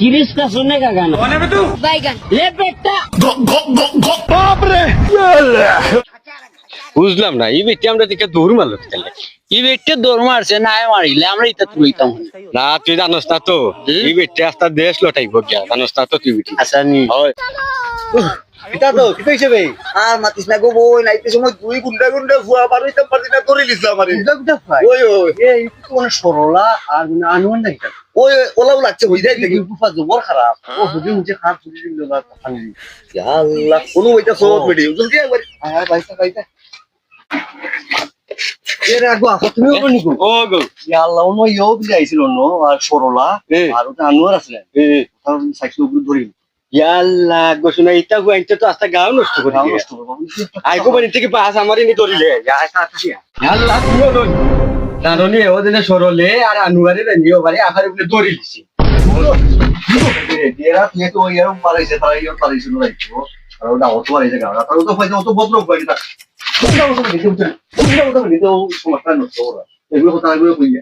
किरिस्ता सुनने का गाना कौन है बे तू? बैगन ले बेटा বুঝলাম না এই বেটি আমরা দিকে দৌড় মারলো তাহলে এই বেটে দৌড় মারছে না মারিলে আমরা ইতা তুইতাম না তুই জানোস না তো এই বেটি আস্তা দেশ লটাইব গিয়া জানোস না তো তুই বেটি আসানি হয় কিতা তো কি কইছে বে আর মাতিস না গো বই নাইতে সময় দুই গুন্ডা গুন্ডা ফুয়া পারইতে পারতি না করে লিছ আমারে গুন্ডা গুন্ডা ফাই ওই ওই এই তো অনেক সরলা আর আনুন না এটা ওই ওলাও লাগছে হই যায় দেখি গুফা জবর খারাপ ও হুদি মুজে খারাপ চুরি দিল না পানি ইয়া আল্লাহ কোন ওইটা সব বেডি জলদি একবার আয় বাইসা বাইসা এর আগো আপনি তুমিও কোনি গো ও গো ইয়া আল্লাহ ওনো ইও বিলে আইছিল নো আর সরলা আর ওটা আনোয়ার আছে তার সাইকেল উপরে ধরি ইয়াল্লা গো শুনা ইতা গুয়াইতে তো আস্তা গাও নষ্ট করে গাও দিয়ে নষ্ট করবো আইগো বাড়ি থেকে পাস আমারই নি ধরিলে ইয়াল্লা তুইও দই জানোনি ওদিনে সরলে আর আনুয়ারে নিও বাড়ি আখারে বলে ধরি দিছি এরা তুই তো ওই এরকম পারাইছে তারা ইয়ে পারাইছে না রাইছো আর ওটা অত পারাইছে গাড়া তার তো ফাইতে অত বদল করি না কোনটা ওটা দিতে সমস্যা নষ্ট ওরা এগুলো কথা এগুলো কইয়া